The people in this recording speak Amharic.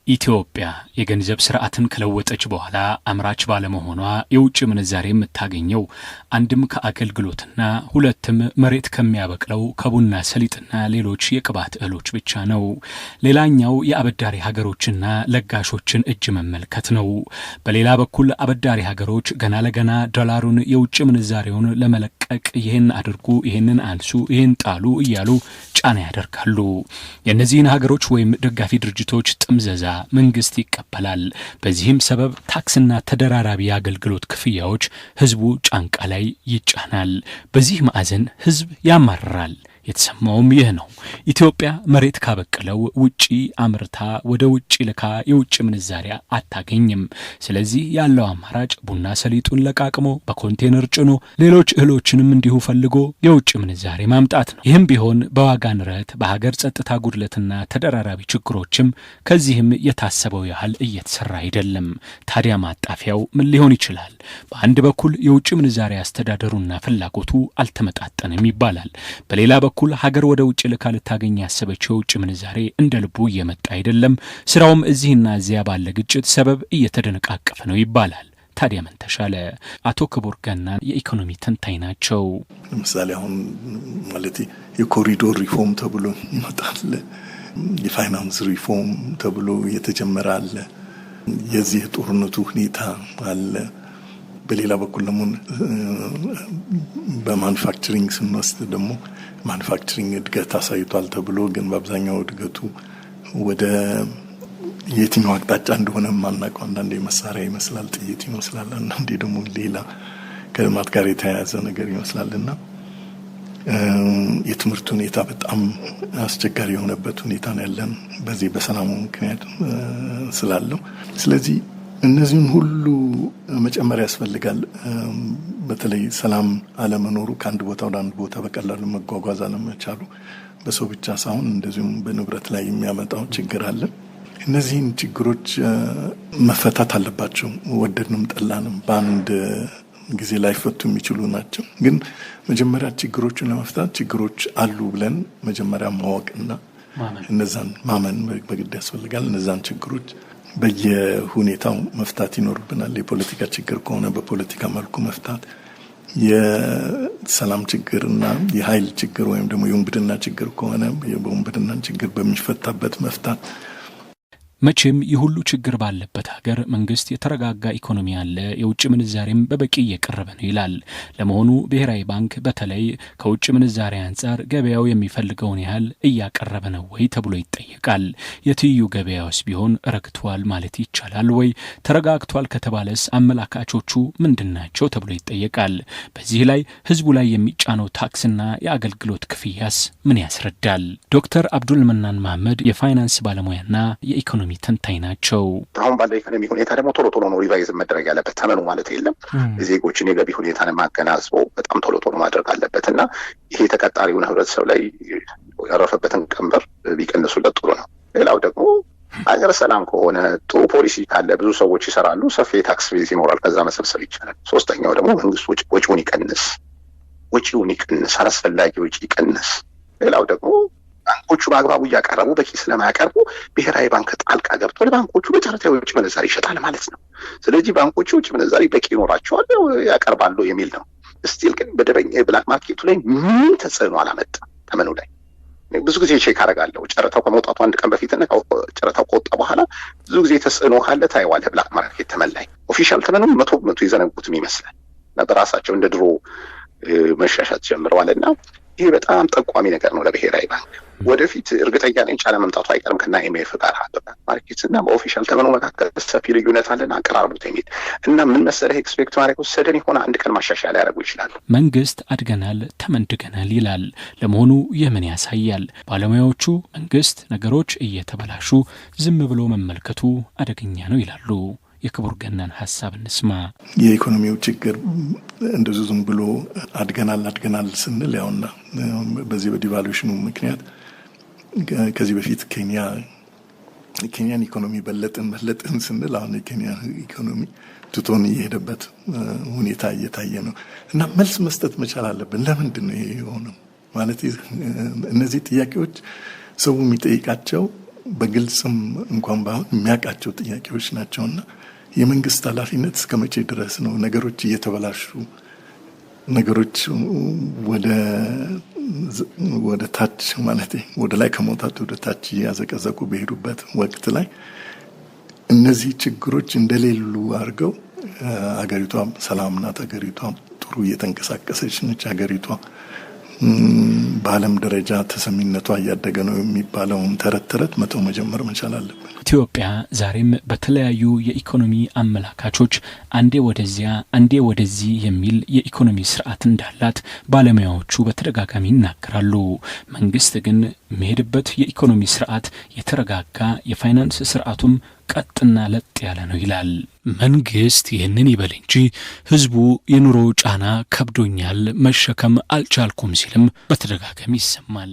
ኢትዮጵያ የገንዘብ ስርዓትን ከለወጠች በኋላ አምራች ባለመሆኗ የውጭ ምንዛሬ የምታገኘው አንድም ከአገልግሎትና ሁለትም መሬት ከሚያበቅለው ከቡና ሰሊጥና ሌሎች የቅባት እህሎች ብቻ ነው። ሌላኛው የአበዳሪ ሀገሮችና ለጋሾችን እጅ መመልከት ነው። በሌላ በኩል አበዳሪ ሀገሮች ገና ለገና ዶላሩን የውጭ ምንዛሬውን ለመለቀቅ ይህን አድርጉ፣ ይህንን አንሱ፣ ይህን ጣሉ እያሉ ጫና ያደርጋሉ። የእነዚህን ሀገሮች ወይም ደጋፊ ድርጅቶች ጥምዘዛ መንግስት ይቀበላል። በዚህም ሰበብ ታክስና ተደራራቢ አገልግሎት ክፍያዎች ህዝቡ ጫንቃ ላይ ይጫናል። በዚህ ማዕዘን ህዝብ ያማርራል። የተሰማውም ይህ ነው። ኢትዮጵያ መሬት ካበቀለው ውጪ አምርታ ወደ ውጪ ልካ የውጭ ምንዛሪያ አታገኝም። ስለዚህ ያለው አማራጭ ቡና ሰሊጡን ለቃቅሞ በኮንቴነር ጭኖ ሌሎች እህሎችንም እንዲሁ ፈልጎ የውጭ ምንዛሬ ማምጣት ነው። ይህም ቢሆን በዋጋ ንረት፣ በሀገር ጸጥታ ጉድለትና ተደራራቢ ችግሮችም ከዚህም የታሰበው ያህል እየተሰራ አይደለም። ታዲያ ማጣፊያው ምን ሊሆን ይችላል? በአንድ በኩል የውጭ ምንዛሬ አስተዳደሩና ፍላጎቱ አልተመጣጠንም ይባላል። በሌላ በኩል ሀገር ወደ ውጭ ልካ ልታገኝ ያሰበችው የውጭ ምንዛሬ እንደ ልቡ እየመጣ አይደለም። ስራውም እዚህና እዚያ ባለ ግጭት ሰበብ እየተደነቃቀፈ ነው ይባላል። ታዲያ ምን ተሻለ? አቶ ክቡር ገና የኢኮኖሚ ተንታኝ ናቸው። ለምሳሌ አሁን ማለት የኮሪዶር ሪፎርም ተብሎ ይመጣል፣ የፋይናንስ ሪፎርም ተብሎ እየተጀመረ አለ፣ የዚህ ጦርነቱ ሁኔታ አለ። በሌላ በኩል ደግሞ በማኑፋክቸሪንግ ስንወስድ ደግሞ ማኑፋክቸሪንግ እድገት አሳይቷል ተብሎ ግን በአብዛኛው እድገቱ ወደ የትኛው አቅጣጫ እንደሆነ ማናውቀው፣ አንዳንዴ መሳሪያ ይመስላል፣ ጥይት ይመስላል፣ አንዳንዴ ደግሞ ሌላ ከልማት ጋር የተያያዘ ነገር ይመስላልና የትምህርት ሁኔታ በጣም አስቸጋሪ የሆነበት ሁኔታ ነው ያለን በዚህ በሰላሙ ምክንያት ስላለው። ስለዚህ እነዚህን ሁሉ መጨመር ያስፈልጋል። በተለይ ሰላም አለመኖሩ፣ ከአንድ ቦታ ወደ አንድ ቦታ በቀላሉ መጓጓዝ አለመቻሉ በሰው ብቻ ሳይሆን እንደዚሁም በንብረት ላይ የሚያመጣው ችግር አለ። እነዚህን ችግሮች መፈታት አለባቸው። ወደድንም ጠላንም በአንድ ጊዜ ላይፈቱ የሚችሉ ናቸው። ግን መጀመሪያ ችግሮችን ለመፍታት ችግሮች አሉ ብለን መጀመሪያ ማወቅና እነዛን ማመን በግድ ያስፈልጋል። እነዛን ችግሮች በየሁኔታው መፍታት ይኖርብናል። የፖለቲካ ችግር ከሆነ በፖለቲካ መልኩ መፍታት፣ የሰላም ችግርና የኃይል ችግር ወይም ደግሞ የውንብድና ችግር ከሆነ የውንብድና ችግር በሚፈታበት መፍታት። መቼም የሁሉ ችግር ባለበት ሀገር መንግስት የተረጋጋ ኢኮኖሚ አለ፣ የውጭ ምንዛሬም በበቂ እየቀረበ ነው ይላል። ለመሆኑ ብሔራዊ ባንክ በተለይ ከውጭ ምንዛሬ አንጻር ገበያው የሚፈልገውን ያህል እያቀረበ ነው ወይ ተብሎ ይጠየቃል። የትይዩ ገበያውስ ቢሆን ረግቷል ማለት ይቻላል ወይ? ተረጋግቷል ከተባለስ አመላካቾቹ ምንድናቸው ተብሎ ይጠየቃል። በዚህ ላይ ህዝቡ ላይ የሚጫነው ታክስና የአገልግሎት ክፍያስ ምን ያስረዳል? ዶክተር አብዱል መናን መሐመድ የፋይናንስ ባለሙያና የኢኮኖሚ ተንታኝ ናቸው። አሁን ባለው ኢኮኖሚ ሁኔታ ደግሞ ቶሎ ቶሎ ነው ሪቫይዝ መደረግ ያለበት። ተመኑ ማለት የለም። የዜጎችን የገቢ ሁኔታን ማገናዝቦ በጣም ቶሎ ቶሎ ማድረግ አለበት እና ይሄ ተቀጣሪውን ህብረተሰብ ላይ ያረፈበትን ቀንበር ቢቀንሱለት ጥሩ ነው። ሌላው ደግሞ ሀገር ሰላም ከሆነ ጥሩ ፖሊሲ ካለ ብዙ ሰዎች ይሰራሉ፣ ሰፊ ታክስ ቤዝ ይኖራል፣ ከዛ መሰብሰብ ይቻላል። ሶስተኛው ደግሞ መንግስት ወጪውን ይቀንስ፣ አላስፈላጊ ወጪ ይቀንስ። ሌላው ደግሞ ባንኮቹ በአግባቡ እያቀረቡ በቂ ስለማያቀርቡ ብሔራዊ ባንክ ጣልቃ ገብቶ ለባንኮቹ በጨረታ የውጭ ምንዛሪ ይሸጣል ማለት ነው። ስለዚህ ባንኮቹ የውጭ ምንዛሪ በቂ ይኖራቸዋል፣ ያቀርባሉ የሚል ነው። ስቲል ግን በደረኛ የብላክ ማርኬቱ ላይ ምን ተጽዕኖ አላመጣም። ተመኑ ላይ ብዙ ጊዜ ቼክ አደርጋለሁ። ጨረታው ከመውጣቱ አንድ ቀን በፊትና ጨረታው ከወጣ በኋላ ብዙ ጊዜ ተጽዕኖ ካለ ታይዋለህ። ብላክ ማርኬት ተመን ላይ ኦፊሻል ተመኑን 100% ይዘነጉትም ይመስላል እና በራሳቸው እንደ ድሮ መሻሻት ጀምረዋልና ይሄ በጣም ጠቋሚ ነገር ነው ለብሔራዊ ባንክ። ወደፊት እርግጠኛ ነኝ ጫና መምጣቱ አይቀርም ከና ኢሜፍ ጋር ማርኬት እና በኦፊሻል ተመኑ መካከል ሰፊ ልዩነት አለና አቀራርቡት የሚል እና ምን መሰለህ ኤክስፔክት ማድረግ ወሰደን ይሆን አንድ ቀን ማሻሻያ ሊያደርጉ ይችላሉ። መንግስት አድገናል፣ ተመንድገናል ይላል። ለመሆኑ የምን ያሳያል? ባለሙያዎቹ መንግስት ነገሮች እየተበላሹ ዝም ብሎ መመልከቱ አደገኛ ነው ይላሉ። የክቡር ገናን ሀሳብ እንስማ። የኢኮኖሚው ችግር እንደዚህ ዝም ብሎ አድገናል ስንል ያውና በዚህ በዲቫሉሽኑ ምክንያት ከዚህ በፊት ኬንያን ኢኮኖሚ በለጥን ስንል አሁን የኬንያ ኢኮኖሚ ትቶን እየሄደበት ሁኔታ እየታየ ነው እና መልስ መስጠት መቻል አለብን። ለምንድን ነው ይሄ የሆነው? ማለት እነዚህ ጥያቄዎች ሰው የሚጠይቃቸው በግልጽም እንኳን ባይሆን የሚያውቃቸው ጥያቄዎች ናቸውና የመንግስት ኃላፊነት እስከ መቼ ድረስ ነው? ነገሮች እየተበላሹ ነገሮች ወደ ታች ማለት ወደ ላይ ከመውጣት ወደ ታች እያዘቀዘቁ በሄዱበት ወቅት ላይ እነዚህ ችግሮች እንደሌሉ አድርገው አገሪቷ ሰላም ናት፣ አገሪቷ ጥሩ እየተንቀሳቀሰች ነች፣ አገሪቷ በዓለም ደረጃ ተሰሚነቷ እያደገ ነው የሚባለውን ተረት መተው መጀመር መቻል አለብን። ኢትዮጵያ ዛሬም በተለያዩ የኢኮኖሚ አመላካቾች አንዴ ወደዚያ አንዴ ወደዚህ የሚል የኢኮኖሚ ስርዓት እንዳላት ባለሙያዎቹ በተደጋጋሚ ይናገራሉ። መንግስት ግን የሚሄድበት የኢኮኖሚ ስርዓት የተረጋጋ፣ የፋይናንስ ስርዓቱም ቀጥና ለጥ ያለ ነው ይላል። መንግስት ይህንን ይበል እንጂ ህዝቡ የኑሮ ጫና ከብዶኛል፣ መሸከም አልቻልኩም ሲልም በተደጋጋሚ ይሰማል።